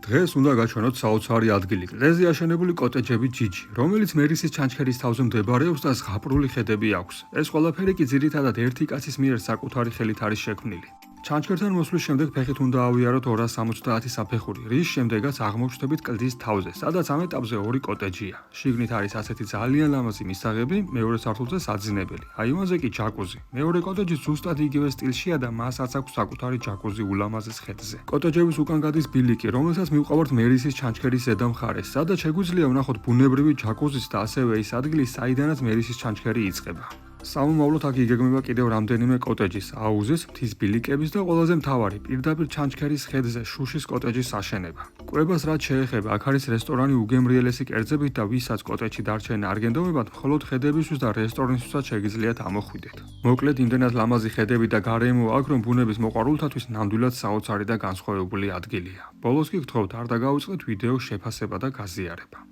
დღეს უნდა გაჩვენოთ საოცარი ადგილი, კლდეზე აშენებული კოტეჯები ჯიჯი, რომელიც მერისის ჩანჩქერის თავზე მდებარეობს და ზღაპრული ხედები აქვს. ეს ყველაფერი კი ძირითადად ერთი კაცის მიერ საკუთარი ხელით არის შექმნილი. ჩანჩქერთან მოსვლის შემდეგ ფეხით უნდა ავიაროთ 270 საფეხური, რის შემდეგაც აღმოჩნდებით კლდის თავზე, სადაც ამ ეტაპზე ორი კოტეჯია. შიგნით არის ასეთი ძალიან ლამაზი მისაღები, მეორე სართულზე საძინებელი. აი ამაზე კი ჯაკუზი. მეორე კოტეჯი ზუსტად იგივე სტილშია და მასაც აქვს საკუთარი ჯაკუზი ულამაზეს ხედზე. კოტეჯების უკან გადის ბილიკი, რომელსაც მივყავართ მერისის ჩანჩქერის ზედა მხარეს, სადაც შეგვიძლია ვნახოთ ბუნებრივი ჯაკუზის და ასევე ის ადგილი, საიდანაც მერისის ჩანჩქერი იწყება. სამომავლოდ აქ იგეგმება კიდევ რამდენიმე კოტეჯის, აუზის, მთის ბილიკების და ყველაზე მთავარი, პირდაპირ ჩანჩქერის ხედზე შუშის კოტეჯის აშენება. კვებას რაც შეეხება, აქ არის რესტორანი უგემრიელესი კერძებით და ვისაც კოტეჯში დარჩენა არ გენდობებათ, მხოლოდ ხედებისთვის და რესტორნისთვისაც შეგიძლიათ ამოხვიდეთ. მოკლედ, იმდენად ლამაზი ხედები და გარემო აქვს, რომ ბუნების მოყვარულთათვის ნამდვილად საოცარი და განსხვავებული ადგილია. ბოლოს კი გთხოვთ, არ დაგავიწყეთ ვიდეოს შეფასება და გაზიარება.